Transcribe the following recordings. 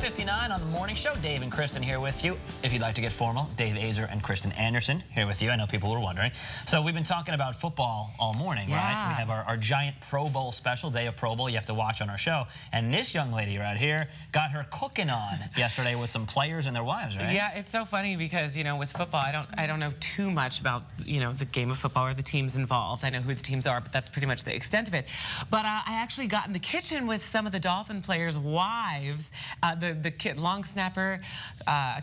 6:59 on the morning show. Dave and Kristen here with you. If you'd like to get formal, Dave Azer and Kristen Anderson here with you. I know people were wondering. So we've been talking about football all morning, right? We have our giant Pro Bowl special, day of Pro Bowl, you have to watch on our show. And this young lady right here got her cooking on yesterday with some players and their wives, right? Yeah, it's so funny because, you know, with football, I don't know too much about, you know, the game of football or the teams involved. I know who the teams are, but that's pretty much the extent of it. But I actually got in the kitchen with some of the Dolphin players' wives, the kid, long snapper,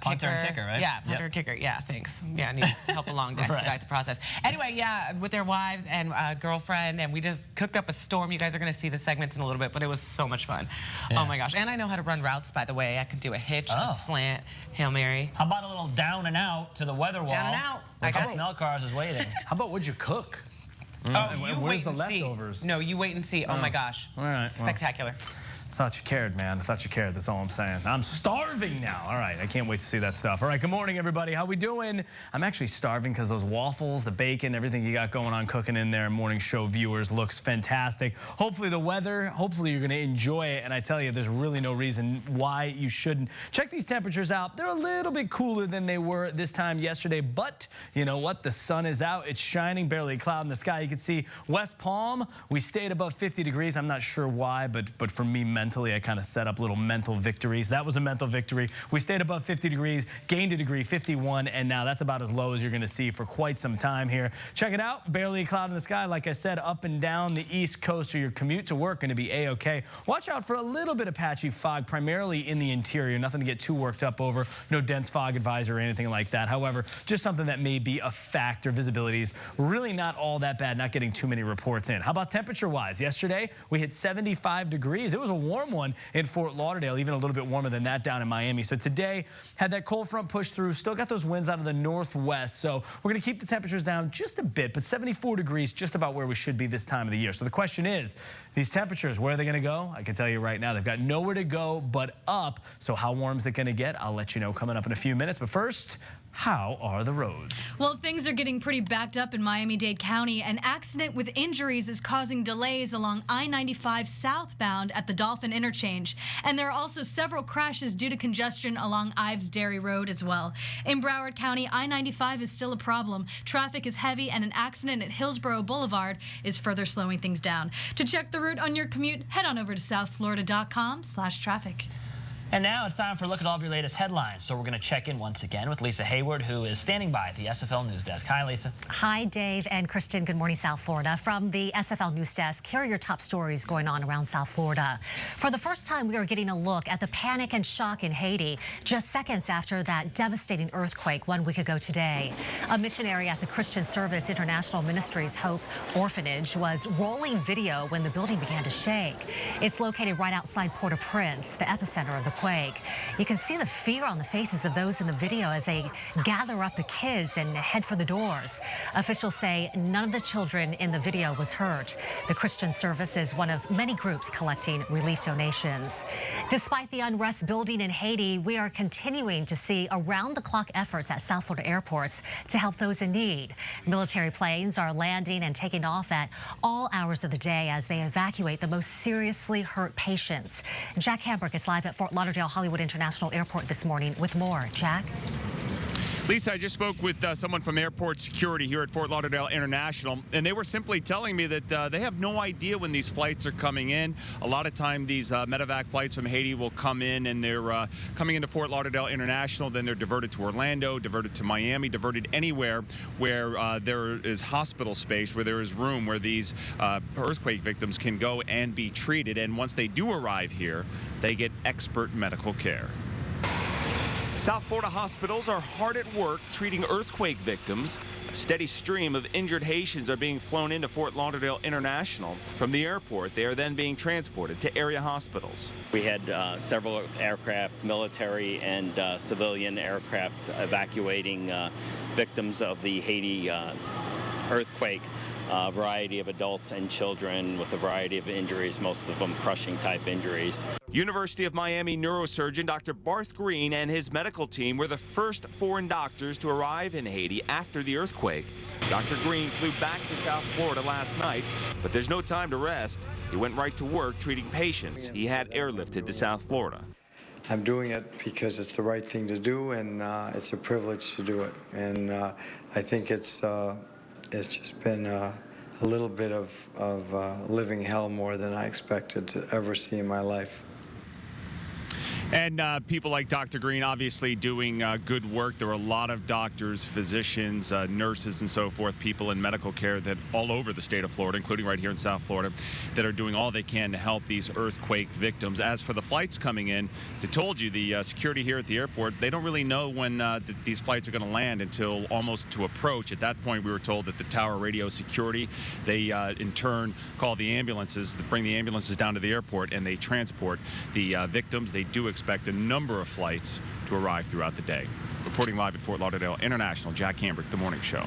punter and kicker, right? Yeah, punter and kicker. Yeah, thanks. Yeah, I need help along to expedite the process. Anyway, yeah, with their wives and girlfriend, and we just cooked up a storm. You guys are going to see the segments in a little bit, but it was so much fun. Yeah. Oh my gosh. And I know how to run routes, by the way. I could do a hitch, a slant, Hail Mary. How about a little down and out to the weather wall? Down and out. Jeff Melcars is waiting. How about what'd you cook? Oh, you where's wait the and leftovers? See. No, you wait and see. Oh my gosh. All right. Spectacular. Well, I thought you cared, man. I thought you cared. That's all I'm saying. I'm starving now. All right. I can't wait to see that stuff. All right. Good morning, everybody. How we doing? I'm actually starving because those waffles, the bacon, everything you got going on cooking in there, morning show viewers, looks fantastic. Hopefully the weather, hopefully you're going to enjoy it. And I tell you, there's really no reason why you shouldn't. Check these temperatures out. They're a little bit cooler than they were this time yesterday. But you know what? The sun is out. It's shining. Barely a cloud in the sky. You can see West Palm. We stayed above 50 degrees. I'm not sure why, but for me, mentally, I kind of set up little mental victories. That was a mental victory. We stayed above 50 degrees, gained a degree, 51, and now that's about as low as you're going to see for quite some time here. Check it out. Barely a cloud in the sky. Like I said, up and down the East Coast, so your commute to work going to be A-OK. Watch out for a little bit of patchy fog, primarily in the interior. Nothing to get too worked up over. No dense fog advisor or anything like that. However, just something that may be a factor. Visibility is really not all that bad, not getting too many reports in. How about temperature-wise? Yesterday, we hit 75 degrees. It was a warm one in Fort Lauderdale, even a little bit warmer than that down in Miami. So today, had that cold front push through, still got those winds out of the northwest. So we're going to keep the temperatures down just a bit, but 74 degrees, just about where we should be this time of the year. So the question is, these temperatures, where are they going to go? I can tell you right now, they've got nowhere to go but up. So how warm is it going to get? I'll let you know coming up in a few minutes. But first, how are the roads? Well, things are getting pretty backed up in Miami-Dade County. An accident with injuries is causing delays along I-95 southbound at the Dolphin interchange. And there are also several crashes due to congestion along Ives Dairy Road as well. In Broward County, I-95 is still a problem. Traffic is heavy, and an accident at Hillsborough Boulevard is further slowing things down. To check the route on your commute, head on over to southflorida.com/traffic. And now it's time for a look at all of your latest headlines. So we're going to check in once again with Lisa Hayward, who is standing by at the SFL News Desk. Hi, Lisa. Hi, Dave and Kristen. Good morning, South Florida. From the SFL News Desk, here are your top stories going on around South Florida. For the first time, we are getting a look at the panic and shock in Haiti, just seconds after that devastating earthquake 1 week ago today. A missionary at the Christian Service International Ministries Hope Orphanage was rolling video when the building began to shake. It's located right outside Port-au-Prince, the epicenter of the quake. You can see the fear on the faces of those in the video as they gather up the kids and head for the doors. Officials say none of the children in the video was hurt. The Christian Service is one of many groups collecting relief donations. Despite the unrest building in Haiti, we are continuing to see around-the-clock efforts at South Florida airports to help those in need. Military planes are landing and taking off at all hours of the day as they evacuate the most seriously hurt patients. Jack Hambrick is live at Fort Lauderdale Hollywood International Airport this morning with more. Jack? Lisa, I just spoke with someone from airport security here at Fort Lauderdale International, and they were simply telling me that they have no idea when these flights are coming in. A lot of time these medevac flights from Haiti will come in, and they're coming into Fort Lauderdale International, then they're diverted to Orlando, diverted to Miami, diverted anywhere where there is hospital space, where there is room, where these earthquake victims can go and be treated. And once they do arrive here, they get expert medical care. South Florida hospitals are hard at work treating earthquake victims. A steady stream of injured Haitians are being flown into Fort Lauderdale International. From the airport, they are then being transported to area hospitals. We had several aircraft, military and civilian aircraft, evacuating victims of the Haiti earthquake. A variety of adults and children with a variety of injuries, most of them crushing type injuries. University of Miami neurosurgeon Dr. Barth Green and his medical team were the first foreign doctors to arrive in Haiti after the earthquake. Dr. Green flew back to South Florida last night, but there's no time to rest. He went right to work treating patients he had airlifted to South Florida. I'm doing it because it's the right thing to do, and it's a privilege to do it. And I think it's just been a little bit of living hell more than I expected to ever see in my life. And people like Dr. Green obviously doing good work. There are a lot of doctors, physicians, nurses, and so forth, people in medical care that all over the state of Florida, including right here in South Florida, that are doing all they can to help these earthquake victims. As for the flights coming in, as I told you, the security here at the airport, they don't really know when these flights are going to land until almost to approach. At that point, we were told that the tower radio security, they in turn call the ambulances, that bring the ambulances down to the airport, and they transport the victims. They do expect a number of flights to arrive throughout the day. Reporting live at Fort Lauderdale International, Jack Cambrick, The Morning Show.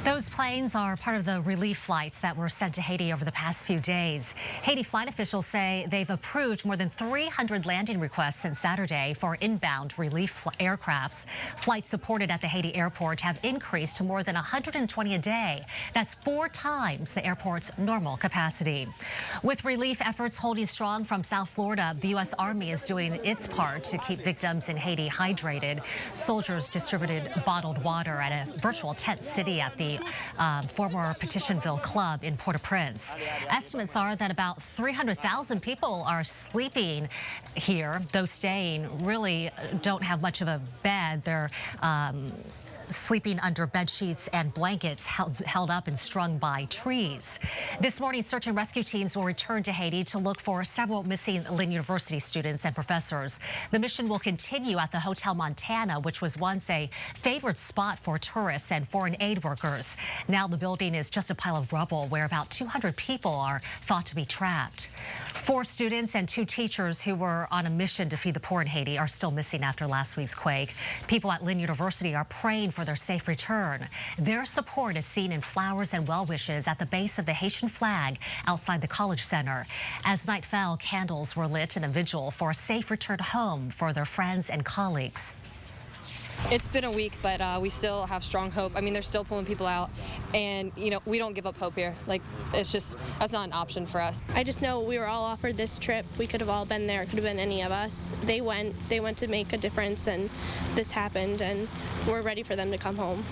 Those planes are part of the relief flights that were sent to Haiti over the past few days. Haiti flight officials say they've approved more than 300 landing requests since Saturday for inbound relief aircrafts. Flights supported at the Haiti airport have increased to more than 120 a day. That's 4 times the airport's normal capacity. With relief efforts holding strong from South Florida, the U.S. Army is doing its part to keep victims in Haiti hydrated. Soldiers distributed bottled water at a virtual tent city at the former Petitionville Club in Port-au-Prince. Estimates are that about 300,000 people are sleeping here. Those staying really don't have much of a bed. They're sleeping under bed sheets and blankets held up and strung by trees. This morning, search and rescue teams will return to Haiti to look for several missing Lynn University students and professors. The mission will continue at the Hotel Montana, which was once a favored spot for tourists and foreign aid workers. Now the building is just a pile of rubble where about 200 people are thought to be trapped. 4 students and 2 teachers who were on a mission to feed the poor in Haiti are still missing after last week's quake. People at Lynn University are praying for their safe return. Their support is seen in flowers and well wishes at the base of the Haitian flag outside the College Center. As night fell, candles were lit in a vigil for a safe return home for their friends and colleagues. It's been a week, but we still have strong hope. I mean, they're still pulling people out, and you know, we don't give up hope here. Like, it's just, that's not an option for us. I just know we were all offered this trip. We could have all been there. It could have been any of us. They went to make a difference, and this happened, and we're ready for them to come home.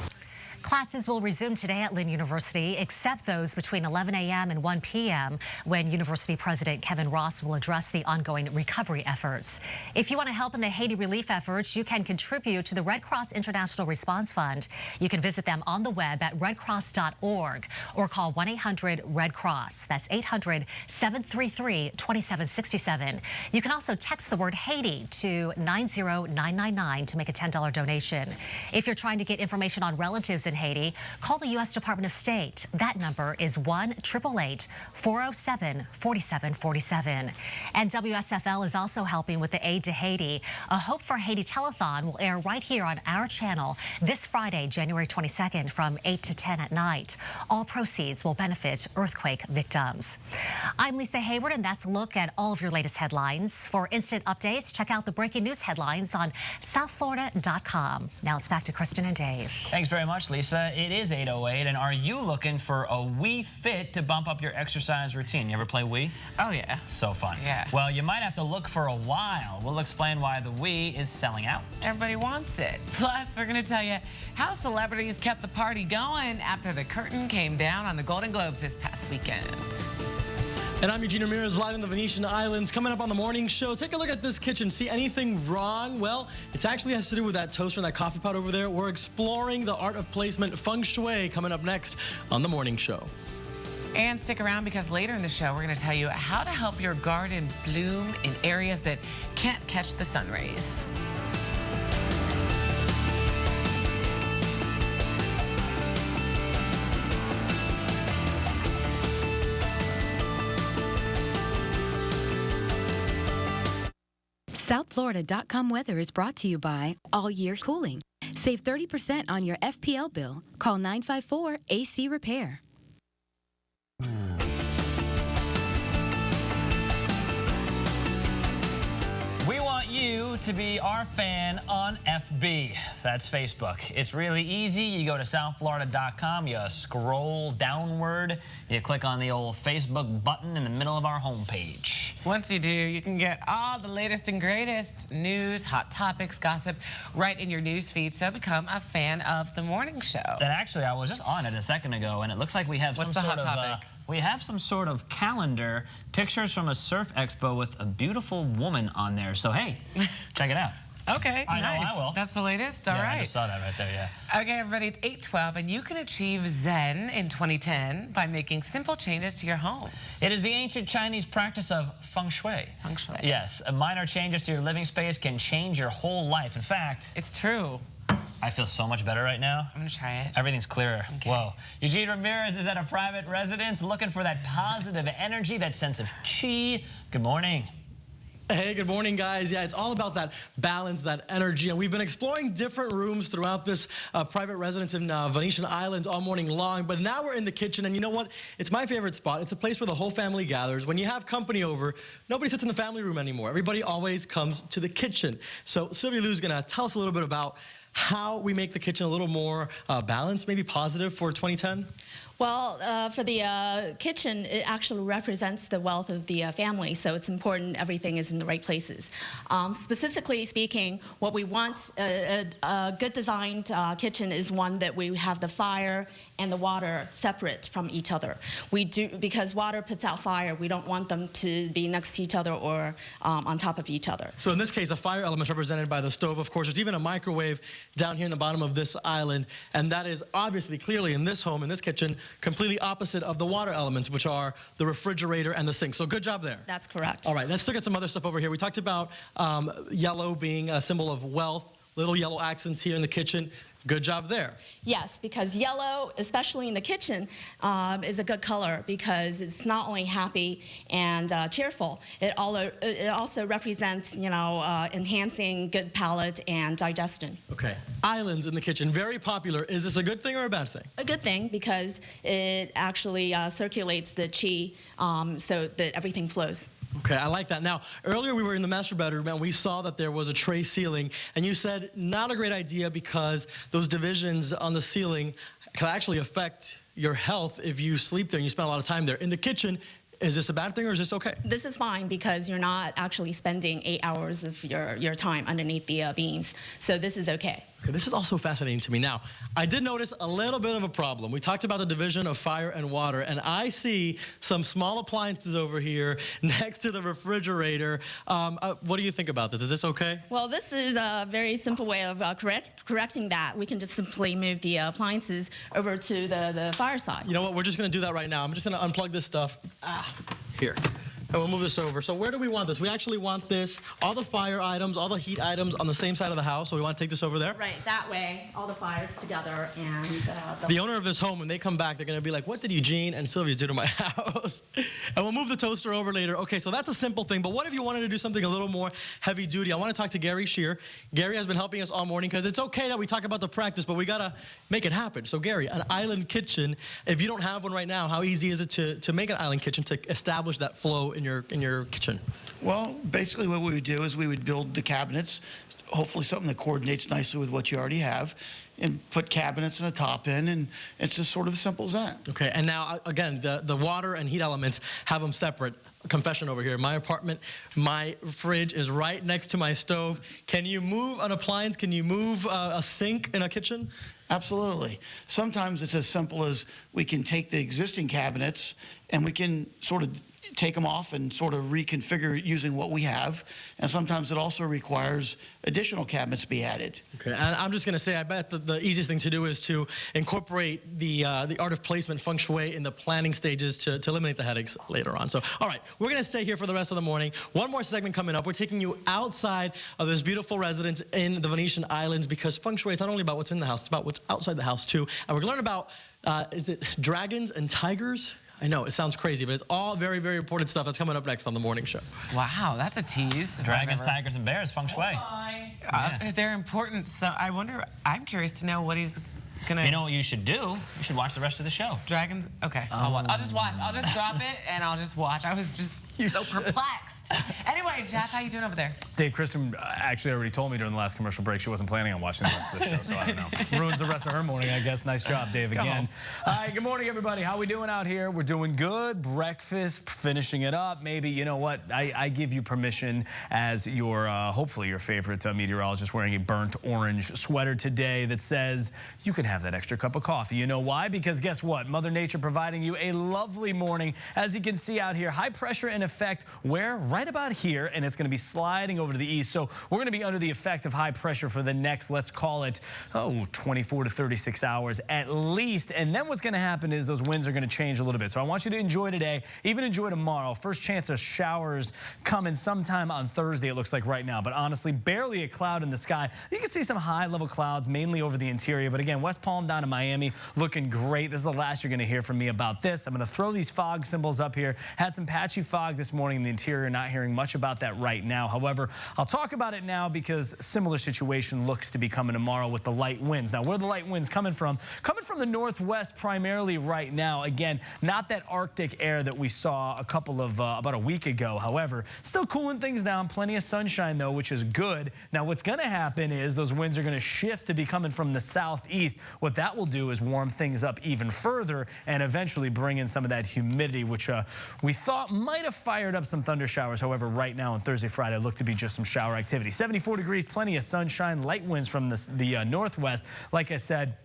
Classes will resume today at Lynn University, except those between 11 a.m. and 1 p.m. when University President Kevin Ross will address the ongoing recovery efforts. If you want to help in the Haiti relief efforts, you can contribute to the Red Cross International Response Fund. You can visit them on the web at redcross.org or call 1-800-RED-CROSS. That's 800-733-2767. You can also text the word Haiti to 90999 to make a $10 donation. If you're trying to get information on relatives in Haiti, call the U.S. Department of State. That number is 1-888-407-4747. And WSFL is also helping with the aid to Haiti. A Hope for Haiti telethon will air right here on our channel this Friday, January 22nd from 8 to 10 at night. All proceeds will benefit earthquake victims. I'm Lisa Hayward, and that's a look at all of your latest headlines. For instant updates, check out the breaking news headlines on southflorida.com. Now it's back to Kristen and Dave. Thanks very much, Lisa. It is 8:08, and are you looking for a Wii Fit to bump up your exercise routine? You ever play Wii? Oh, yeah. It's so fun. Yeah. Well, you might have to look for a while. We'll explain why the Wii is selling out. Everybody wants it. Plus, we're going to tell you how celebrities kept the party going after the curtain came down on the Golden Globes this past weekend. And I'm Eugene Ramirez, live in the Venetian Islands. Coming up on the morning show, take a look at this kitchen. See anything wrong? Well, it actually has to do with that toaster and that coffee pot over there. We're exploring the art of placement, feng shui, coming up next on the morning show. And stick around, because later in the show, we're going to tell you how to help your garden bloom in areas that can't catch the sun rays. SouthFlorida.com weather is brought to you by All Year Cooling. Save 30% on your FPL bill. Call 954 AC Repair. We want you you to be our fan on FB. That's Facebook. It's really easy. You go to southflorida.com, you scroll downward, you click on the old Facebook button in the middle of our homepage. Once you do, you can get all the latest and greatest news, hot topics, gossip right in your news feed. So become a fan of the morning show. And actually, I was just on it a second ago, and it looks like we have some sort of we have some sort of calendar, pictures from a surf expo with a beautiful woman on there. So hey, check it out. Okay, I nice. know I will. That's the latest? All right. I just saw that right there, yeah. Okay, everybody, it's 8:12, and you can achieve Zen in 2010 by making simple changes to your home. It is the ancient Chinese practice of feng shui. Feng shui. Yes, minor changes to your living space can change your whole life. In fact, it's true. I feel so much better right now. I'm gonna try it. Everything's clearer. Okay. Whoa. Eugene Ramirez is at a private residence looking for that positive energy, that sense of chi. Good morning. Hey, good morning, guys. Yeah, it's all about that balance, that energy. And we've been exploring different rooms throughout this private residence in Venetian Islands all morning long. But now we're in the kitchen, and you know what? It's my favorite spot. It's a place where the whole family gathers. When you have company over, nobody sits in the family room anymore. Everybody always comes to the kitchen. So Sylvia Lou's going to tell us a little bit about how we make the kitchen a little more balanced, maybe positive for 2010. Well, for the kitchen, it actually represents the wealth of the family, so it's important everything is in the right places. Specifically speaking, what we want, a good designed kitchen is one that we have the fire and the water separate from each other. We do, because water puts out fire, we don't want them to be next to each other or on top of each other. So in this case, a fire element is represented by the stove, of course. There's even a microwave down here in the bottom of this island, and that is obviously, clearly in this home, in this kitchen, completely opposite of the water elements, which are the refrigerator and the sink. So good job there. That's correct. All right, let's look at some other stuff over here. We talked about yellow being a symbol of wealth, little yellow accents here in the kitchen. Good job there. Yes, because yellow, especially in the kitchen, is a good color because it's not only happy and cheerful, it also represents, you know, enhancing good palate and digestion. Okay. Islands in the kitchen, very popular. Is this a good thing or a bad thing? A good thing because it actually circulates the chi so that everything flows. Okay, I like that. Now, earlier we were in the master bedroom and we saw that there was a tray ceiling, and you said not a great idea because those divisions on the ceiling can actually affect your health if you sleep there and you spend a lot of time there. In the kitchen, is this a bad thing or is this okay? This is fine because you're not actually spending 8 hours of your time underneath the beams, so this is okay. Okay, this is also fascinating to me. Now, I did notice a little bit of a problem. We talked about the division of fire and water, and I see some small appliances over here next to the refrigerator. What do you think about this? Is this okay? Well, this is a very simple way of correcting that. We can just simply move the appliances over to the fire side. You know what? We're just going to do that right now. I'm just going to unplug this stuff. Here. And we'll move this over. So where do we want this? We actually want this, all the fire items, all the heat items on the same side of the house. So we want to take this over there? Right, that way, all the fires together and... the owner of this home, when they come back, they're going to be like, what did Eugene and Sylvia do to my house? And we'll move the toaster over later. Okay, so that's a simple thing. But what if you wanted to do something a little more heavy duty? I want to talk to Gary Shear. Gary has been helping us all morning because it's okay that we talk about the practice, but we got to make it happen. So Gary, an island kitchen, if you don't have one right now, how easy is it to make an island kitchen to establish that flow in your kitchen? Well, basically what we would do is we would build the cabinets, hopefully something that coordinates nicely with what you already have, and put cabinets and a top in, and it's just sort of as simple as that. Okay, and now, again, the water and heat elements, have them separate. Confession over here. My apartment, my fridge is right next to my stove. Can you move an appliance? Can you move a sink in a kitchen? Absolutely. Sometimes it's as simple as we can take the existing cabinets and we can sort of take them off and sort of reconfigure using what we have. And sometimes it also requires additional cabinets be added. Okay, and I'm just going to say, I bet the easiest thing to do is to incorporate the art of placement, feng shui, in the planning stages to eliminate the headaches later on. So, all right, we're going to stay here for the rest of the morning. One more segment coming up. We're taking you outside of this beautiful residence in the Venetian Islands because feng shui is not only about what's in the house, it's about what's outside the house too. And we're going to learn about, is it dragons and tigers? I know, it sounds crazy, but it's all very, very important stuff that's coming up next on The Morning Show. Wow, that's a tease. Dragons, tigers, and bears, feng shui. They're important, so I wonder, I'm curious to know what he's gonna... You know what you should do? You should watch the rest of the show. Dragons? Okay, I'll just watch. I'll just drop it, and I'll just watch. I was just so perplexed. Anyway, Jeff, how you doing over there? Dave, Kristen actually already told me during the last commercial break she wasn't planning on watching the rest of the show, so I don't know. Ruins the rest of her morning, I guess. Nice job, Dave, again. All right, good morning, everybody. How we doing out here? We're doing good. Breakfast, finishing it up. Maybe, you know what? I give you permission as your, hopefully your favorite meteorologist, wearing a burnt orange sweater today that says you can have that extra cup of coffee. You know why? Because guess what? Mother Nature providing you a lovely morning. As you can see out here, high pressure in effect where? Right about here, and it's going to be sliding over to the east. So we're going to be under the effect of high pressure for the next, let's call it, 24 to 36 hours at least. And then what's going to happen is those winds are going to change a little bit. So I want you to enjoy today, even enjoy tomorrow. First chance of showers coming sometime on Thursday, it looks like right now. But honestly, barely a cloud in the sky. You can see some high-level clouds, mainly over the interior. But again, West Palm down to Miami, looking great. This is the last you're going to hear from me about this. I'm going to throw these fog symbols up here. Had some patchy fog this morning in the interior, not hearing much about that right now. However, I'll talk about it now because similar situation looks to be coming tomorrow with the light winds. Now, where are the light winds coming from? Coming from the northwest primarily right now. Again, not that Arctic air that we saw a couple of, about a week ago. However, still cooling things down. Plenty of sunshine, though, which is good. Now, what's going to happen is those winds are going to shift to be coming from the southeast. What that will do is warm things up even further and eventually bring in some of that humidity, which we thought might have fired up some thunder showers. However, right now on Thursday, Friday, look to be just some shower activity. 74 degrees, plenty of sunshine, light winds from the northwest. Like I said,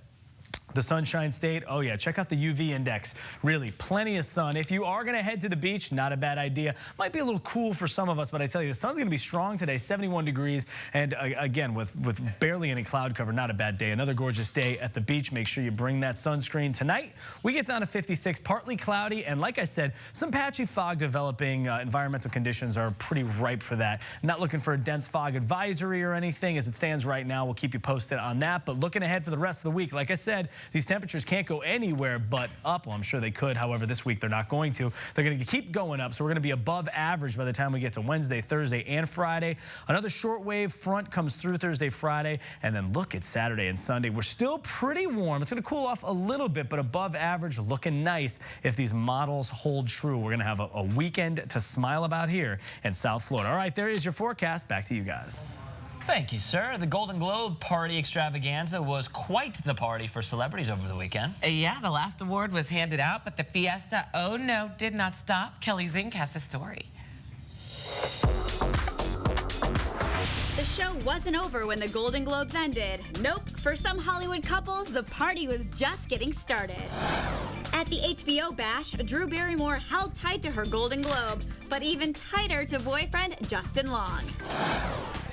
the Sunshine State, oh yeah, check out the UV index. Really, plenty of sun. If you are going to head to the beach, not a bad idea. Might be a little cool for some of us, but I tell you, the sun's going to be strong today, 71 degrees. And again, with barely any cloud cover, not a bad day. Another gorgeous day at the beach. Make sure you bring that sunscreen. Tonight, we get down to 56, partly cloudy. And like I said, some patchy fog developing. Environmental conditions are pretty ripe for that. Not looking for a dense fog advisory or anything as it stands right now. We'll keep you posted on that. But looking ahead for the rest of the week, like I said, these temperatures can't go anywhere but up. Well, I'm sure they could. However, this week they're not going to. They're going to keep going up. So we're going to be above average by the time we get to Wednesday, Thursday, and Friday. Another shortwave front comes through Thursday, Friday. And then look at Saturday and Sunday. We're still pretty warm. It's going to cool off a little bit, but above average, looking nice if these models hold true. We're going to have a weekend to smile about here in South Florida. All right, there is your forecast. Back to you guys. Thank you, sir. The Golden Globe party extravaganza was quite the party for celebrities over the weekend. Yeah, the last award was handed out, but the fiesta, oh no, did not stop. Kelly Zink has the story. The show wasn't over when the Golden Globes ended. Nope, for some Hollywood couples, the party was just getting started. At the HBO bash, Drew Barrymore held tight to her Golden Globe, but even tighter to boyfriend Justin Long.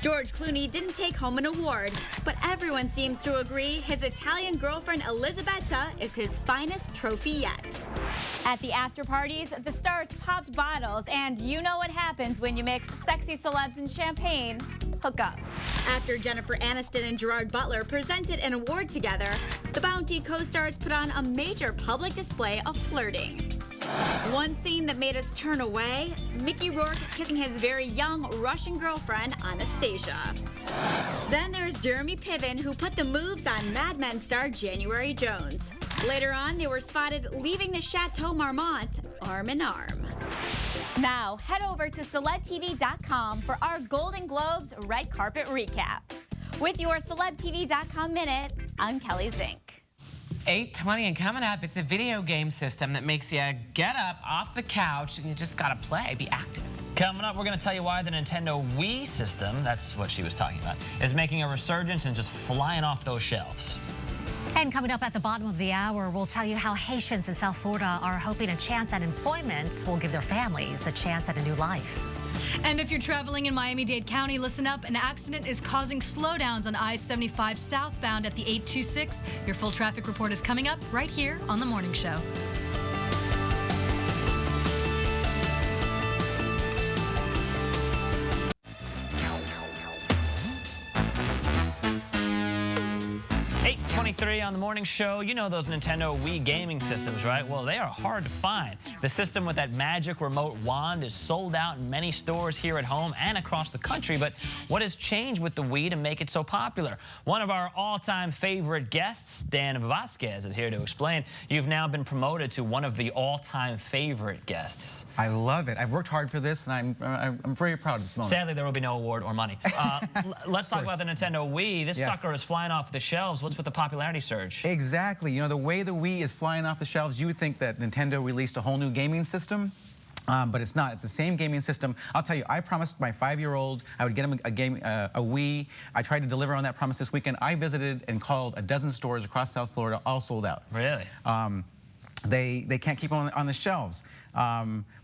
George Clooney didn't take home an award, but everyone seems to agree his Italian girlfriend Elisabetta is his finest trophy yet. At the after parties, the stars popped bottles, and you know what happens when you mix sexy celebs and champagne. Hookups. After Jennifer Aniston and Gerard Butler presented an award together, the Bounty co-stars put on a major public display of flirting. One scene that made us turn away, Mickey Rourke kissing his very young Russian girlfriend, Anastasia. Then there's Jeremy Piven, who put the moves on Mad Men star January Jones. Later on, they were spotted leaving the Chateau Marmont arm in arm. Now, head over to celebtv.com for our Golden Globes red carpet recap. With your celebtv.com minute, I'm Kelly Zink. 8:20 and coming up, it's a video game system that makes you get up off the couch and you just gotta play, be active. Coming up, we're going to tell you why the Nintendo Wii system, that's what she was talking about, is making a resurgence and just flying off those shelves. And coming up at the bottom of the hour, we'll tell you how Haitians in South Florida are hoping a chance at employment will give their families a chance at a new life. And if you're traveling in Miami-Dade County, listen up. An accident is causing slowdowns on I-75 southbound at the 826. Your full traffic report is coming up right here on The Morning Show. 8:23 on the morning show. You know those Nintendo Wii gaming systems, right? Well, they are hard to find. The system with that magic remote wand is sold out in many stores here at home and across the country. But what has changed with the Wii to make it so popular? One of our all-time favorite guests, Dan Vasquez, is here to explain. You've now been promoted to one of the all-time favorite guests. I love it. I've worked hard for this, and I'm very proud of this moment. Sadly, there will be no award or money. Let's talk about the Nintendo Wii. This sucker is flying off the shelves. What's with the popularity surge? Exactly. You know, the way the Wii is flying off the shelves, you would think that Nintendo released a whole new gaming system. But it's not. It's the same gaming system. I'll tell you, I promised my 5-year-old I would get him a Wii. I tried to deliver on that promise this weekend. I visited and called a dozen stores across South Florida, all sold out. Really? They can't keep them on the shelves.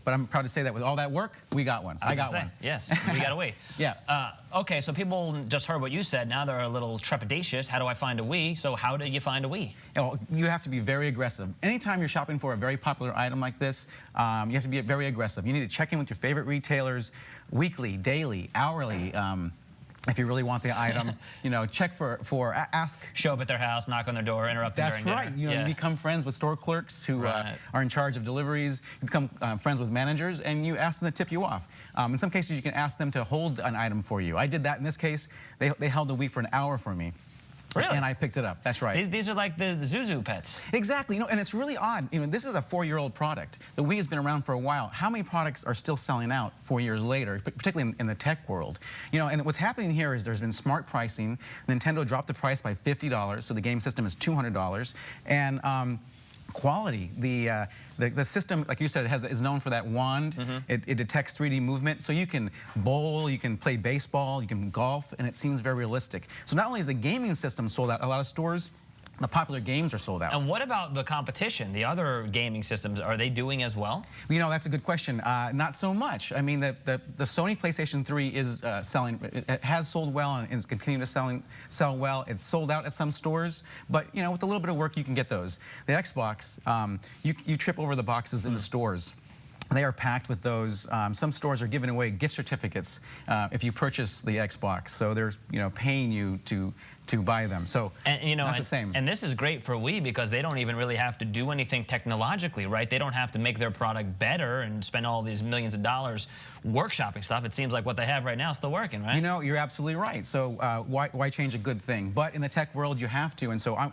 But I'm proud to say that with all that work, we got one. I got one. Yes, we got a Wii. Yeah. Okay, so people just heard what you said. Now they're a little trepidatious. How do I find a Wii? So how do you find a Wii? Well, you have to be very aggressive. Anytime you're shopping for a very popular item like this, you have to be very aggressive. You need to check in with your favorite retailers weekly, daily, hourly. If you really want the item, you know, check ask. Show up at their house, knock on their door, interrupt them during dinner. That's right. You know, you become friends with store clerks who are in charge of deliveries. You become friends with managers, and you ask them to tip you off. In some cases, you can ask them to hold an item for you. I did that in this case. They held the Wii for an hour for me. Really? And I picked it up. That's right. These are like the Zuzu pets. Exactly. You know, and it's really odd. You know, this is a 4-year-old product. The Wii has been around for a while. How many products are still selling out 4 years later, particularly in the tech world? You know, and what's happening here is there's been smart pricing. Nintendo dropped the price by $50, so the game system is $200. And quality. The system, like you said, is known for that wand. It detects 3D movement, so you can bowl, you can play baseball, you can golf, and it seems very realistic. So not only is the gaming system sold out, a lot of stores, the popular games are sold out. And what about the competition? The other gaming systems, are they doing as well? You know, that's a good question. Not so much. I mean, the Sony PlayStation 3 is selling, it has sold well and is continuing to sell well. It's sold out at some stores, but, you know, with a little bit of work, you can get those. The Xbox, you trip over the boxes in the stores. They are packed with those. Some stores are giving away gift certificates if you purchase the Xbox. So they're, you know, paying you to buy them. So you know, not the same. And this is great for Wii because they don't even really have to do anything technologically, right? They don't have to make their product better and spend all these millions of dollars workshopping stuff. It seems like what they have right now is still working, right? You know, you're absolutely right. So why change a good thing? But in the tech world, you have to. And so I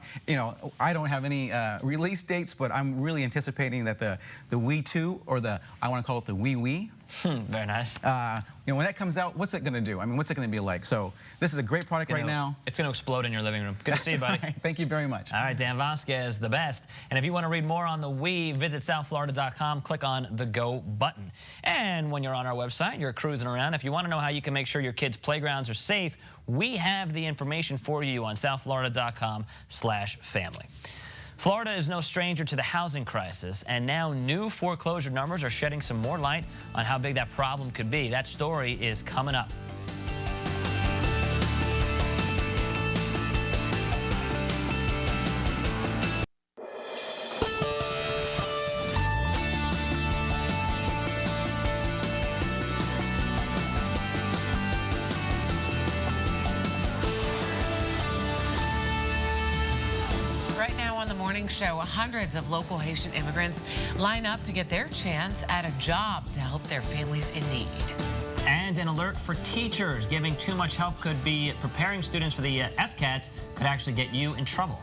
don't have any release dates, but I'm really anticipating that the Wii 2 or I want to call it the Wii. Very nice. You know, when that comes out, what's it going to do? I mean, what's it going to be like? So this is a great product right now. It's going to explode in your living room. Good to see you, buddy. Right. Thank you very much. All right, Dan Vasquez, the best. And if you want to read more on the Wii, visit southflorida.com, click on the Go button. And when you're on our website, you're cruising around. If you want to know how you can make sure your kids' playgrounds are safe, we have the information for you on southflorida.com/family. Florida is no stranger to the housing crisis, and now new foreclosure numbers are shedding some more light on how big that problem could be. That story is coming up. Show, hundreds of local Haitian immigrants line up to get their chance at a job to help their families in need. And an alert for teachers. Giving too much help could be preparing students for the FCAT could actually get you in trouble.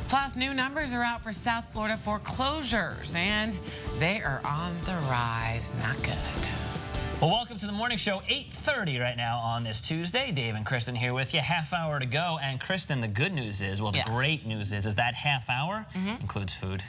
Plus, new numbers are out for South Florida foreclosures, and they are on the rise. Not good. Well, welcome to the morning show, 8:30 right now on this Tuesday. Dave and Kristen here with you. Half hour to go. And Kristen, the good news is, well, the great news is that half hour includes food.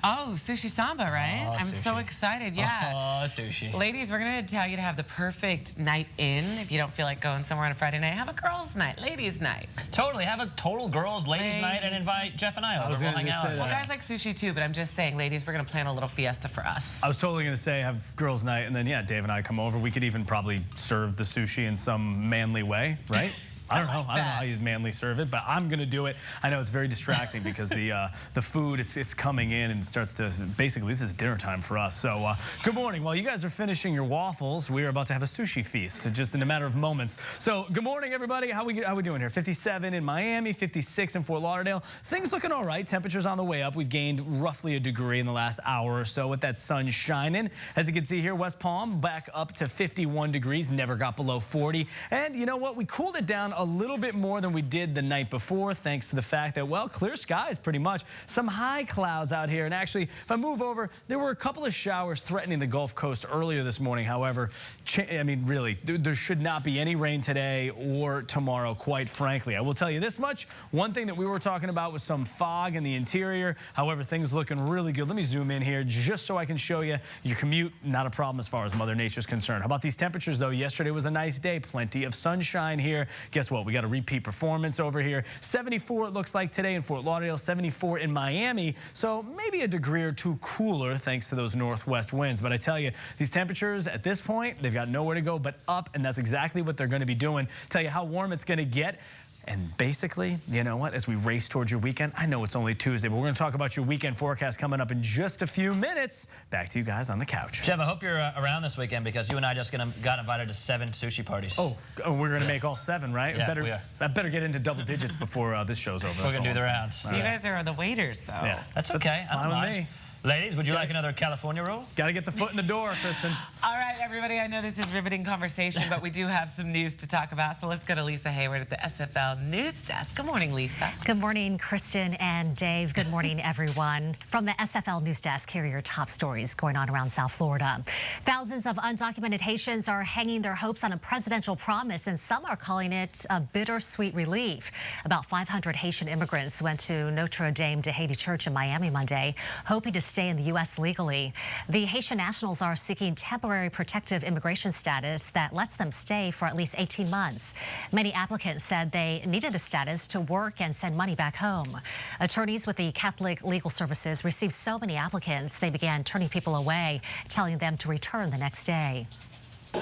Oh, sushi samba, right? Oh, I'm sushi. so excited, yeah. Oh, sushi. Ladies, we're going to tell you to have the perfect night in. If you don't feel like going somewhere on a Friday night, have a girls' night, ladies' night. Totally. Have a total girls' ladies' night and invite Jeff and I over. We'll hang out. Well, guys like sushi too, but I'm just saying, ladies, we're going to plan a little fiesta for us. I was totally going to say have girls' night, and then, yeah, Dave and I come over. We could even probably serve the sushi in some manly way, right? I don't know how you manly serve it, but I'm gonna do it. I know it's very distracting because the food it's coming in and starts to basically this is dinner time for us. So good morning. While you guys are finishing your waffles, we are about to have a sushi feast just in a matter of moments. So good morning, everybody. How we doing here? 57 in Miami, 56 in Fort Lauderdale. Things looking all right. Temperatures on the way up. We've gained roughly a degree in the last hour or so with that sun shining. As you can see here, West Palm back up to 51 degrees. Never got below 40. And you know what? We cooled it down a little bit more than we did the night before, thanks to the fact that, well, clear skies pretty much. Some high clouds out here. And actually, if I move over, there were a couple of showers threatening the Gulf Coast earlier this morning. However, I mean, really, there should not be any rain today or tomorrow, quite frankly. I will tell you this much. One thing that we were talking about was some fog in the interior. However, things looking really good. Let me zoom in here just so I can show you your commute. Not a problem as far as Mother Nature's concerned. How about these temperatures, though? Yesterday was a nice day. Plenty of sunshine here. Guess what? We got a repeat performance over here. 74 it looks like today in Fort Lauderdale, 74 in Miami. So maybe a degree or two cooler thanks to those northwest winds. But I tell you, these temperatures at this point, they've got nowhere to go but up, and that's exactly what they're going to be doing. Tell you how warm it's going to get. And basically, you know what, as we race towards your weekend, I know it's only Tuesday, but we're going to talk about your weekend forecast coming up in just a few minutes. Back to you guys on the couch. Chev, I hope you're around this weekend because you and I just got invited to 7 sushi parties. Oh, we're going to make all 7, right? Yeah, we are. I better get into double digits before this show's over. We're going to do the rounds. So you guys are the waiters, though. Yeah. That's okay. Fine with me. Ladies, would you like another California roll? Got to get the foot in the door, Kristen. All right, everybody, I know this is riveting conversation, but we do have some news to talk about. So let's go to Lisa Hayward at the SFL News Desk. Good morning, Lisa. Good morning, Kristen and Dave. Good morning, everyone. From the SFL News Desk, here are your top stories going on around South Florida. Thousands of undocumented Haitians are hanging their hopes on a presidential promise, and some are calling it a bittersweet relief. About 500 Haitian immigrants went to Notre Dame de Haiti Church in Miami Monday, hoping to stay in the U.S. legally. The Haitian nationals are seeking temporary protective immigration status that lets them stay for at least 18 months. Many applicants said they needed the status to work and send money back home. Attorneys with the Catholic Legal Services received so many applicants, they began turning people away, telling them to return the next day.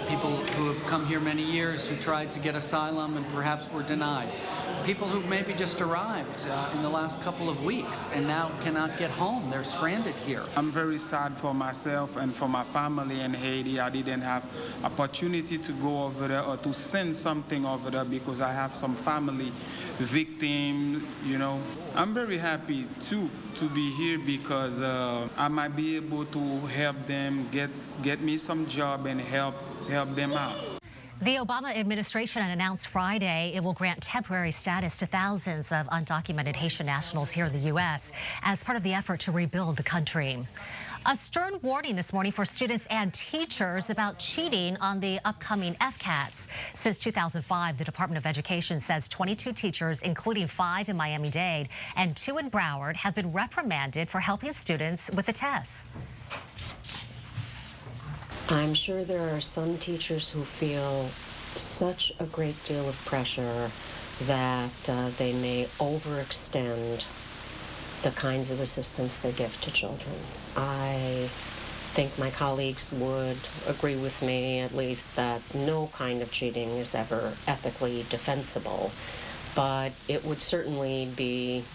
People who have come here many years who tried to get asylum and perhaps were denied. People who maybe just arrived in the last couple of weeks and now cannot get home. They're stranded here. I'm very sad for myself and for my family in Haiti. I didn't have opportunity to go over there or to send something over there because I have some family victims, you know. I'm very happy too to be here because I might be able to help them get me some job and help them out. The Obama administration announced Friday it will grant temporary status to thousands of undocumented Haitian nationals here in the U.S. as part of the effort to rebuild the country. A stern warning this morning for students and teachers about cheating on the upcoming FCATs. Since 2005, the Department of Education says 22 teachers, including 5 in Miami-Dade and 2 in Broward, have been reprimanded for helping students with the tests. I'm sure there are some teachers who feel such a great deal of pressure that they may overextend the kinds of assistance they give to children. I think my colleagues would agree with me, at least, that no kind of cheating is ever ethically defensible, but it would certainly be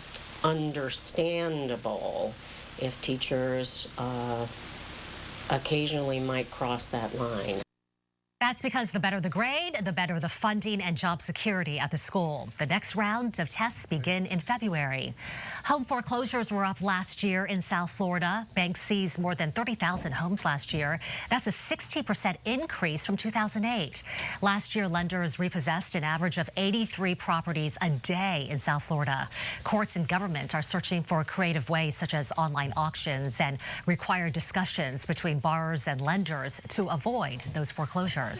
understandable if teachers occasionally might cross that line. That's because the better the grade, the better the funding and job security at the school. The next round of tests begin in February. Home foreclosures were up last year in South Florida. Banks seized more than 30,000 homes last year. That's a 60% increase from 2008. Last year, lenders repossessed an average of 83 properties a day in South Florida. Courts and government are searching for creative ways such as online auctions and required discussions between borrowers and lenders to avoid those foreclosures.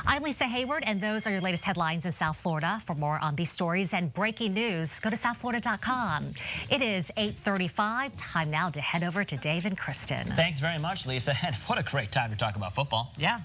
I'm Lisa Hayward, and those are your latest headlines in South Florida. For more on these stories and breaking news, go to southflorida.com. It is 8:35. Time now to head over to Dave and Kristen. Thanks very much, Lisa. And what a great time to talk about football. Yeah.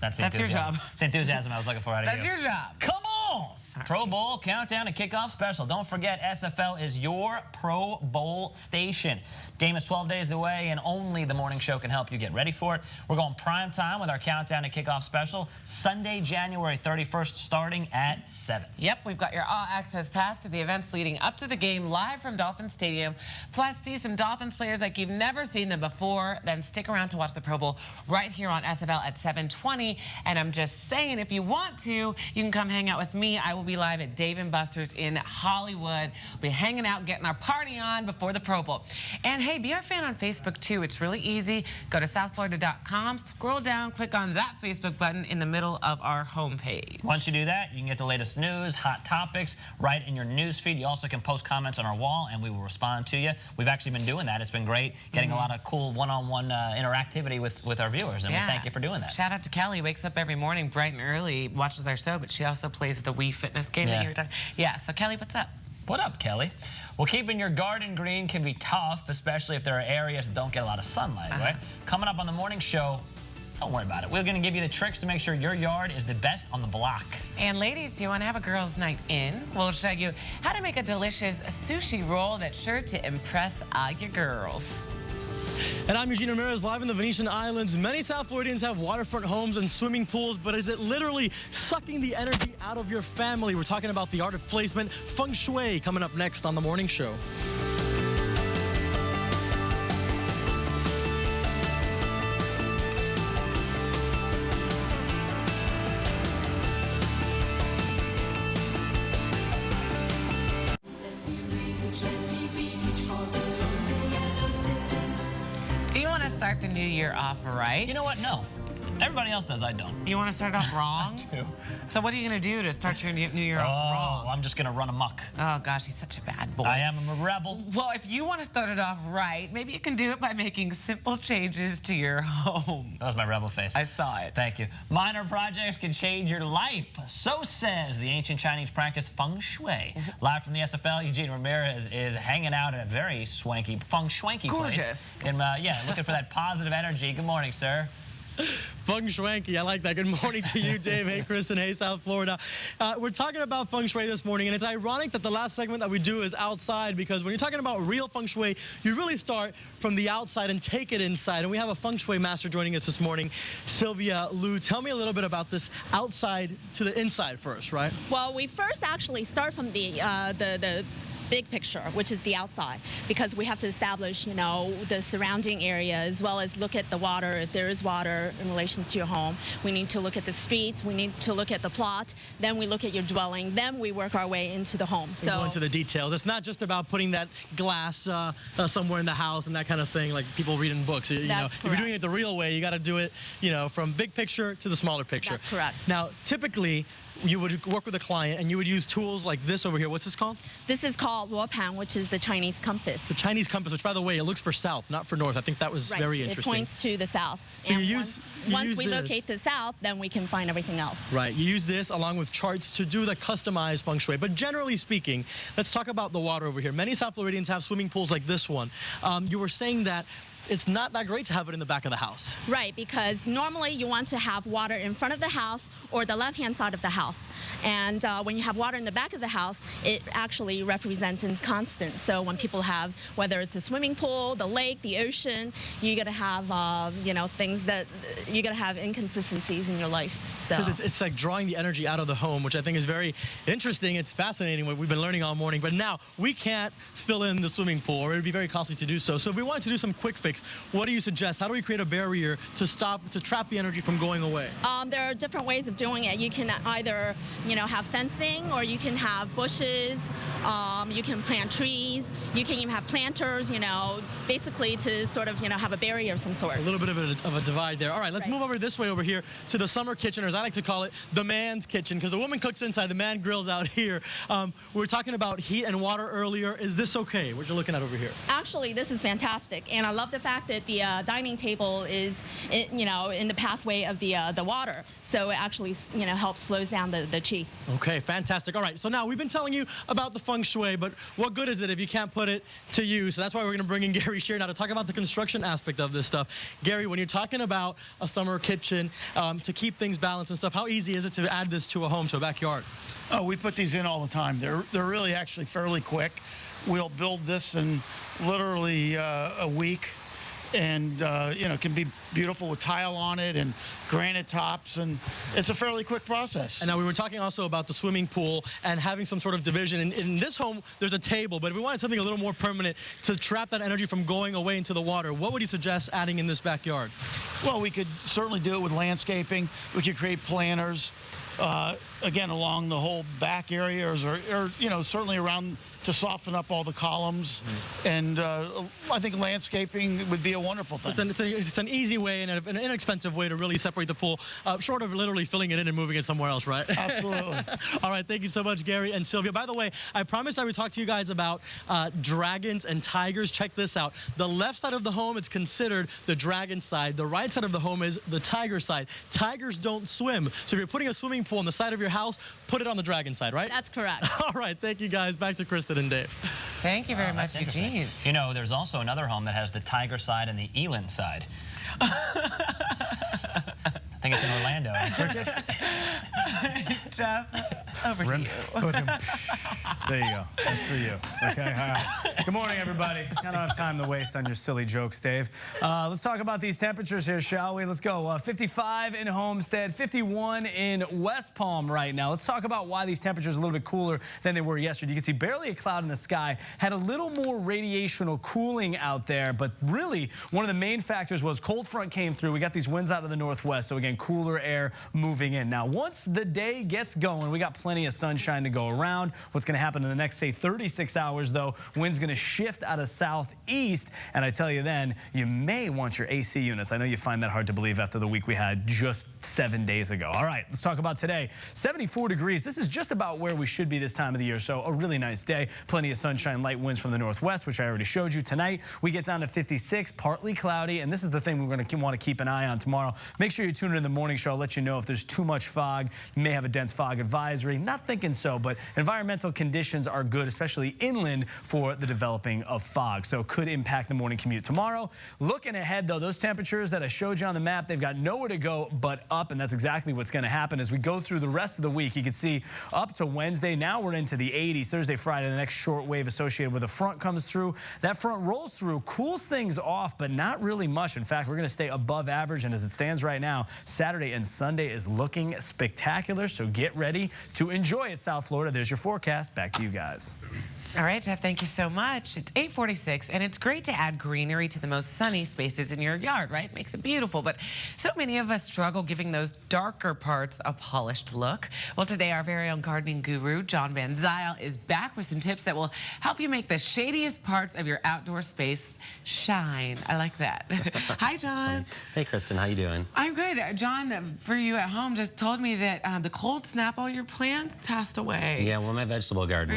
That's your job. It's enthusiasm I was looking for out of you. That's your job. Come on. Pro Bowl countdown and kickoff special. Don't forget, SFL is your Pro Bowl station. Game is 12 days away, and only the morning show can help you get ready for it. We're going prime time with our countdown and kickoff special, Sunday, January 31st, starting at 7. Yep, we've got your all-access pass to the events leading up to the game, live from Dolphin Stadium. Plus, see some Dolphins players like you've never seen them before. Then stick around to watch the Pro Bowl right here on SFL at 7:20. And I'm just saying, if you want to, you can come hang out with me. I will be live at Dave & Buster's in Hollywood. We'll be hanging out, getting our party on before the Pro Bowl. And hey, be our fan on Facebook too. It's really easy. Go to southflorida.com, scroll down, click on that Facebook button in the middle of our homepage. Once you do that, you can get the latest news, hot topics right in your news feed. You also can post comments on our wall, and we will respond to you. We've actually been doing that. It's been great, getting a lot of cool one-on-one interactivity with our viewers, and we thank you for doing that. Shout out to Kelly. Wakes up every morning bright and early, watches our show, but she also plays the Wii Fitness game that you were talking. Yeah, so Kelly, what's up? What up, Kelly? Well, keeping your garden green can be tough, especially if there are areas that don't get a lot of sunlight, right? Coming up on the morning show, don't worry about it. We're going to give you the tricks to make sure your yard is the best on the block. And ladies, do you want to have a girls' night in? We'll show you how to make a delicious sushi roll that's sure to impress all your girls. And I'm Eugene Ramirez, live in the Venetian Islands. Many South Floridians have waterfront homes and swimming pools, but is it literally sucking the energy out of your family? We're talking about the art of placement, feng shui, coming up next on The Morning Show. Start the new year off right? You know what? No. Everybody else does. I don't. You want to start off wrong? I do. So what are you going to do to start your new year off wrong? I'm just going to run amok. Oh, gosh, he's such a bad boy. I am. I'm a rebel. Well, if you want to start it off right, maybe you can do it by making simple changes to your home. That was my rebel face. I saw it. Thank you. Minor projects can change your life. So says the ancient Chinese practice feng shui. Live from the SFL, Eugene Ramirez is hanging out at a very swanky, feng swanky Gorgeous. place. Yeah, looking for that positive energy. Good morning, sir. Feng Shui, I like that. Good morning to you, Dave. Hey, Kristen. Hey, South Florida. We're talking about feng shui this morning, and it's ironic that the last segment that we do is outside, because when you're talking about real feng shui, you really start from the outside and take it inside. And we have a feng shui master joining us this morning, Sylvia Liu. Tell me a little bit about this outside to the inside first, right? Well, we first actually start from the big picture, which is the outside, because we have to establish, you know, the surrounding area, as well as look at the water, if there is water in relation to your home. We need to look at the streets, we need to look at the plot, then we look at your dwelling, then we work our way into the home. So we go into the details. It's not just about putting that glass somewhere in the house and that kind of thing, like people read in books. You know, if you're doing it the real way, you got to do it, you know, from big picture to the smaller picture. That's correct. Now, typically, you would work with a client and you would use tools like this over here. What's this called? This is called Luopan, which is the Chinese compass. The Chinese compass, which, by the way, it looks for south, not for north. I think that was very interesting. It points to the south. So and once we locate the south, then we can find everything else. Right. You use this along with charts to do the customized feng shui. But generally speaking, let's talk about the water over here. Many South Floridians have swimming pools like this one. You were saying that it's not that great to have it in the back of the house. Right, because normally you want to have water in front of the house or the left-hand side of the house. And when you have water in the back of the house, it actually represents inconstant. So when people have, whether it's a swimming pool, the lake, the ocean, you're going to have, you know, things that you're going to have inconsistencies in your life. So it's like drawing the energy out of the home, which I think is very interesting. It's fascinating what we've been learning all morning. But now we can't fill in the swimming pool, or it would be very costly to do so. So if we wanted to do some quick fix, what do you suggest? How do we create a barrier to trap the energy from going away? There are different ways of doing it. You can either, you know, have fencing, or you can have bushes. You can plant trees. You can even have planters, you know, basically to sort of, you know, have a barrier of some sort. A little bit of a divide there. All right, let's move over this way over here to the summer kitchen, or as I like to call it, the man's kitchen, because the woman cooks inside, the man grills out here. We were talking about heat and water earlier. Is this okay, what you're looking at over here? Actually, this is fantastic, and I love the fact that the dining table is, you know, in the pathway of the water, so it actually, you know, helps slows down the qi. Okay, fantastic. All right, so now we've been telling you about the feng shui, but what good is it if you can't put it to use? So that's why we're going to bring in Gary Shear now to talk about the construction aspect of this stuff. Gary, when you're talking about a summer kitchen to keep things balanced and stuff, how easy is it to add this to a home, to a backyard? Oh, we put these in all the time. They're really actually fairly quick. We'll build this in literally a week, and you know, it can be beautiful with tile on it and granite tops, and it's a fairly quick process. And now we were talking also about the swimming pool and having some sort of division. In this home, there's a table, but if we wanted something a little more permanent to trap that energy from going away into the water, what would you suggest adding in this backyard? Well, we could certainly do it with landscaping. We could create planters, again, along the whole back areas, or you know, certainly around to soften up all the columns. And I think landscaping would be a wonderful thing. It's an easy way and an inexpensive way to really separate the pool, short of literally filling it in and moving it somewhere else, right? Absolutely. All right, thank you so much, Gary and Sylvia. By the way, I promised I would talk to you guys about dragons and tigers. Check this out. The left side of the home is considered the dragon side. The right side of the home is the tiger side. Tigers don't swim. So if you're putting a swimming pool on the side of your house, put it on the dragon side, right? That's correct. All right, thank you guys. Back to Kristen and Dave. Thank you very much, Eugene. You know, there's also another home that has the tiger side and the eland side. I think it's in Orlando. Crickets? Jeff, over to you. There you go. That's for you. Okay, all right. Good morning, everybody. I don't have time to waste on your silly jokes, Dave. Let's talk about these temperatures here, shall we? Let's go. 55 in Homestead, 51 in West Palm right now. Let's talk about why these temperatures are a little bit cooler than they were yesterday. You can see barely a cloud in the sky. Had a little more radiational cooling out there, but really one of the main factors was cold front came through. We got these winds out of the northwest, so again, cooler air moving in. Now, once the day gets going, we got plenty of sunshine to go around. What's going to happen in the next, say, 36 hours, though, wind's going to shift out of southeast, and I tell you then, you may want your AC units. I know you find that hard to believe after the week we had just 7 days ago. All right, let's talk about today. 74 degrees. This is just about where we should be this time of the year, so a really nice day. Plenty of sunshine, light winds from the northwest, which I already showed you. Tonight, we get down to 56, partly cloudy, and this is the thing we're going to want to keep an eye on tomorrow. Make sure you tune in the morning show. I'll let you know if there's too much fog. You may have a dense fog advisory. Not thinking so, but environmental conditions are good, especially inland, for the developing of fog. So could impact the morning commute tomorrow. Looking ahead, though, those temperatures that I showed you on the map, they've got nowhere to go but up, and that's exactly what's going to happen as we go through the rest of the week. You can see up to Wednesday. Now we're into the 80s. Thursday, Friday, the next short wave associated with a front comes through. That front rolls through, cools things off, but not really much. In fact, we're going to stay above average, and as it stands right now, Saturday and Sunday is looking spectacular, so get ready to enjoy it, South Florida. There's your forecast. Back to you guys. All right, Jeff, thank you so much. It's 8:46, and it's great to add greenery to the most sunny spaces in your yard, right? Makes it beautiful, but so many of us struggle giving those darker parts a polished look. Well, today, our very own gardening guru, John Van Zyl, is back with some tips that will help you make the shadiest parts of your outdoor space shine. I like that. Hi, John. Hey, Kristen, how you doing? I'm good. John, for you at home, just told me that the cold snap all your plants passed away. Yeah, well, my vegetable garden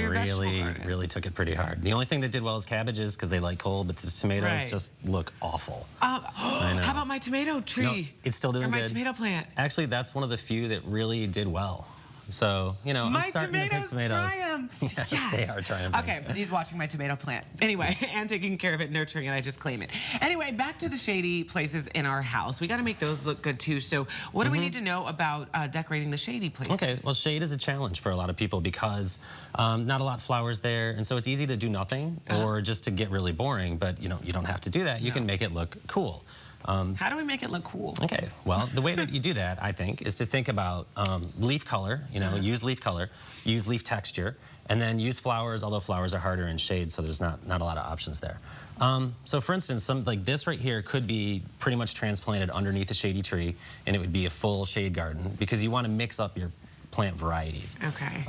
really took it pretty hard. The only thing that did well is cabbages because they like cold, but the tomatoes just look awful. I know. How about my tomato tree? No, it's still doing or my good. tomato plant. Actually, that's one of the few that really did well. So, you know, I'm starting to pick tomatoes. Triumphed. Yes, they are triumphing. Okay, he's watching my tomato plant. Anyway, and taking care of it, nurturing it, I just claim it. Anyway, back to the shady places in our house. We got to make those look good too. So what do we need to know about decorating the shady places? Okay, well, shade is a challenge for a lot of people because not a lot of flowers there, and so it's easy to do nothing or just to get really boring, but you know, you don't have to do that. You can make it look cool. How do we make it look cool? Okay, well, the way that you do that, I think, is to think about leaf color, you know, use leaf color, use leaf texture, and then use flowers, although flowers are harder in shade, so there's not a lot of options there. So for instance, something like this right here could be pretty much transplanted underneath a shady tree, and it would be a full shade garden because you want to mix up your plant varieties. Okay.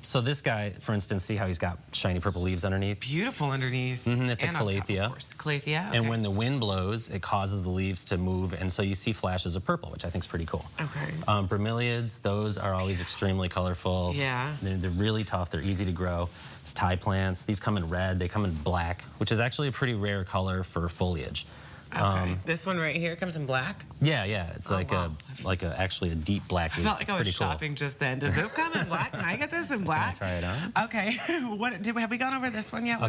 So this guy, for instance, see how he's got shiny purple leaves underneath? Beautiful underneath. It's and a calathea. Of course. Calathea, okay. And when the wind blows, it causes the leaves to move, and so you see flashes of purple, which I think is pretty cool. Okay. Bromeliads, those are always extremely colorful. Yeah. They're really tough. They're easy to grow. It's tie plants. These come in red. They come in black, which is actually a pretty rare color for foliage. Okay. This one right here comes in black? Yeah. It's actually a deep black. I felt like I was shopping just then. Does this come in black? Can I get this in black? Can I try it on? Okay. Have we gone over this one yet?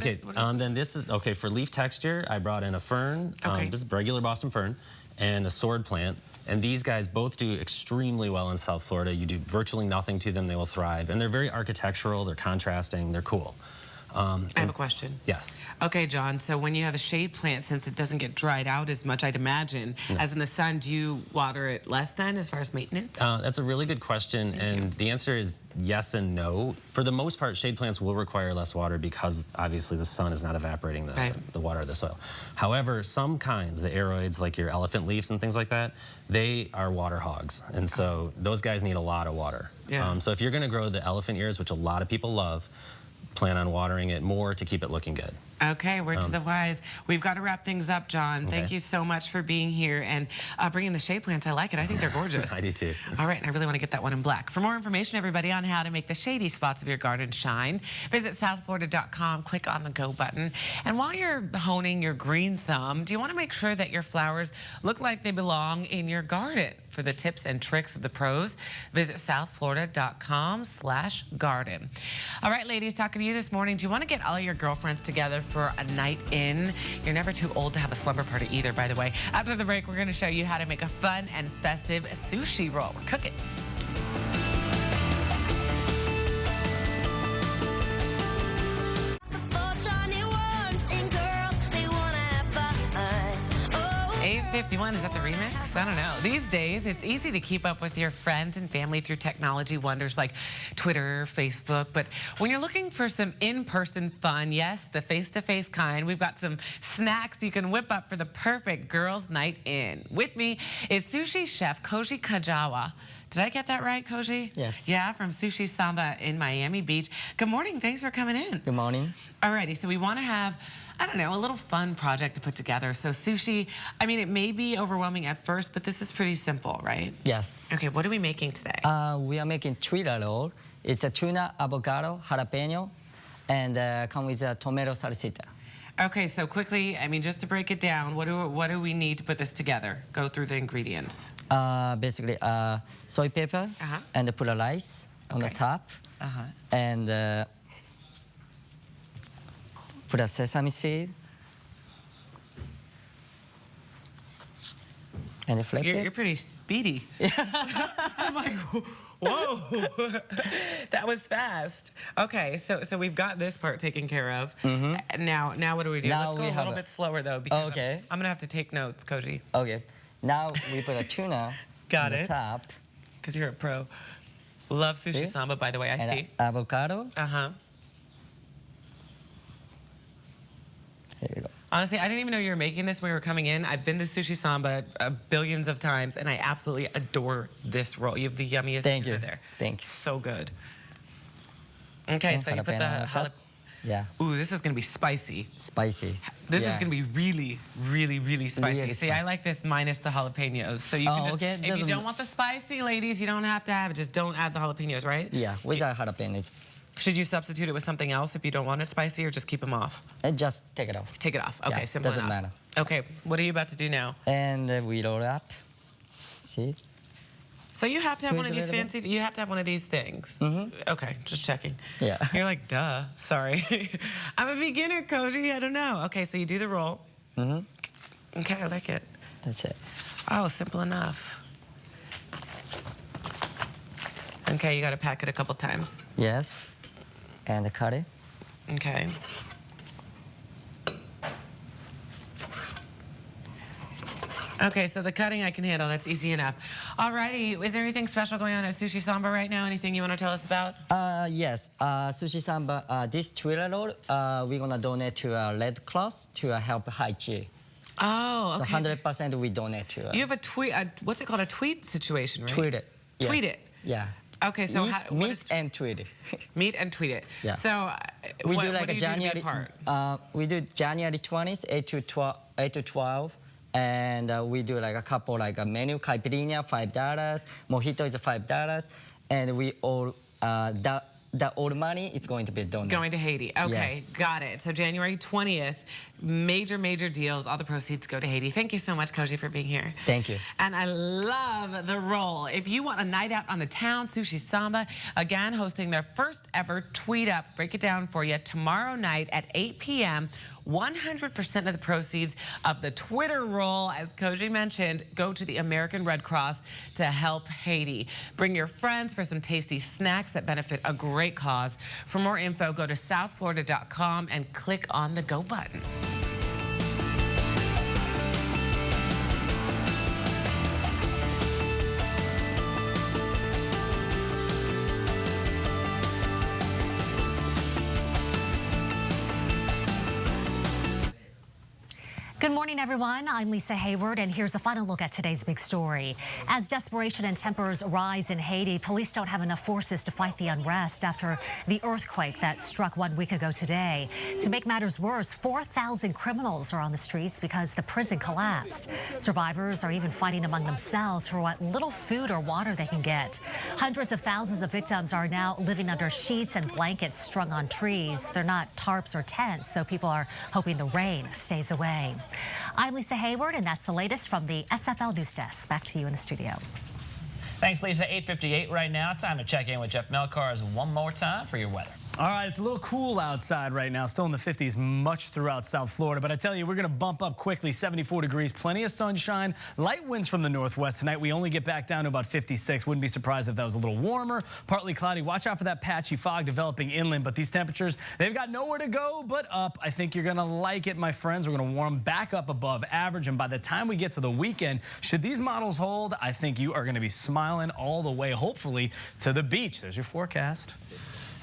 Then this is, for leaf texture, I brought in a fern. This is regular Boston fern, and a sword plant. And these guys both do extremely well in South Florida. You do virtually nothing to them, they will thrive. And they're very architectural, they're contrasting, they're cool. I have a question. Yes. Okay, John, so when you have a shade plant, since it doesn't get dried out as much, I'd imagine, as in the sun, do you water it less then as far as maintenance? That's a really good question, and the answer is yes and no. For the most part, shade plants will require less water because obviously the sun is not evaporating the water of the soil. However, some kinds, the aroids, like your elephant leaves and things like that, they are water hogs, and so those guys need a lot of water. Yeah. So if you're going to grow the elephant ears, which a lot of people love, plan on watering it more to keep it looking good. Okay, word to the wise. We've got to wrap things up, John. Thank you so much for being here and bringing the shade plants. I like it. I think they're gorgeous. I do too. All right, and I really want to get that one in black. For more information, everybody, on how to make the shady spots of your garden shine, visit southflorida.com, click on the go button. And while you're honing your green thumb, do you want to make sure that your flowers look like they belong in your garden? For the tips and tricks of the pros, visit southflorida.com/garden. All right, ladies, talking to you this morning. Do you want to get all your girlfriends together for a night in? You're never too old to have a slumber party either, by the way. After the break, we're going to show you how to make a fun and festive sushi roll. We're cooking. 8:51, is that the remix? I don't know. These days, it's easy to keep up with your friends and family through technology wonders like Twitter, Facebook. But when you're looking for some in-person fun, yes, the face-to-face kind, we've got some snacks you can whip up for the perfect girls' night in. With me is sushi chef Koji Kajawa. Did I get that right, Koji? Yes. Yeah, from Sushi Samba in Miami Beach. Good morning. Thanks for coming in. Good morning. Alrighty, so we want to have, I don't know, a little fun project to put together. So sushi, I mean, it may be overwhelming at first, but this is pretty simple, right? Yes. Okay, what are we making today? We are making tuna roll. It's a tuna, avocado, jalapeno, and come with a tomato salsita. Okay, so quickly, I mean, just to break it down, what do we need to put this together? Go through the ingredients. Basically, soy pepper, and put a rice on the top, and put a sesame seed, and flip it. You're pretty speedy. I'm like, whoa, that was fast. Okay, so we've got this part taken care of. Now what do we do? Let's go a little bit slower though, because I'm gonna have to take notes, Koji. Okay. Now we put a tuna on the top. Because you're a pro. Love Sushi Samba, by the way, I see. Avocado. Here we go. Honestly, I didn't even know you were making this when we were coming in. I've been to Sushi Samba billions of times, and I absolutely adore this roll. You have the yummiest tuna there. Thank you. So good. Okay, so you put the jalapeno. Yeah. Ooh, this is going to be spicy. Spicy. This is going to be really, really, really spicy. Really See, I like this minus the jalapenos. So you can just, if you don't want the spicy, ladies, you don't have to have it. Just don't add the jalapenos, right? Yeah, without jalapenos. Should you substitute it with something else if you don't want it spicy, or just keep them off? And just take it off. Take it off. Okay, yeah, simple doesn't enough. matter. Okay, what are you about to do now? And we roll up. See? So you have to have one of these fancy, you have to have one of these things. Okay, just checking. Yeah. You're like, duh, sorry. I'm a beginner, Koji, I don't know. Okay, so you do the roll. Okay, I like it. That's it. Oh, simple enough. Okay, you gotta pack it a couple times. Yes. And cut it. Okay. Okay, so the cutting I can handle. That's easy enough. Alrighty, is there anything special going on at Sushi Samba right now? Anything you want to tell us about? Yes, Sushi Samba, this tuna roll, we're gonna donate to Red Cross to help Haiti. Oh, okay. So 100% we donate to. You have a tweet, what's it called, a tweet situation, right? Tweet it. Yes. Tweet it. Yeah. Okay, so meet and tweet it. Meet and tweet it. Yeah. So we what do like do you January. do to be part? We do January 20th, 8 to 12. And we do like a couple like a menu, caipirinha, $5, mojito is $5, and we all the old money is going to be donated. Going to Haiti. Okay, Yes. got it. So January 20th, major deals. All the proceeds go to Haiti. Thank you so much, Koji, for being here. Thank you. And I love the role. If you want a night out on the town, Sushi Samba, again, hosting their first ever Tweet Up. Break it down for you. Tomorrow night at 8 p.m., 100% of the proceeds of the Twitter roll, as Koji mentioned, go to the American Red Cross to help Haiti. Bring your friends for some tasty snacks that benefit a great cause. For more info, go to southflorida.com and click on the Go button. Good morning, everyone. I'm Lisa Hayward, and here's a final look at today's big story. As desperation and tempers rise in Haiti, police don't have enough forces to fight the unrest after the earthquake that struck 1 week ago today. To make matters worse, 4,000 criminals are on the streets because the prison collapsed. Survivors are even fighting among themselves for what little food or water they can get. Hundreds of thousands of victims are now living under sheets and blankets strung on trees. They're not tarps or tents, so people are hoping the rain stays away. I'm Lisa Hayward, and that's the latest from the SFL News Desk. Back to you in the studio. Thanks, Lisa. 8:58 right now. Time to check in with Jeff Melcars one more time for your weather. All right, it's a little cool outside right now, still in the 50s much throughout South Florida. But I tell you, we're going to bump up quickly, 74 degrees, plenty of sunshine, light winds from the northwest tonight. We only get back down to about 56. Wouldn't be surprised if that was a little warmer. Partly cloudy. Watch out for that patchy fog developing inland. But these temperatures, they've got nowhere to go but up. I think you're going to like it, my friends. We're going to warm back up above average. And by the time we get to the weekend, should these models hold, I think you are going to be smiling all the way, hopefully, to the beach. There's your forecast.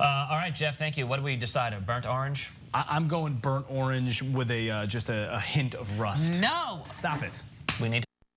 All right, Jeff, thank you. What do we decide? A burnt orange? I'm going burnt orange with just a hint of rust. No! Stop it. We need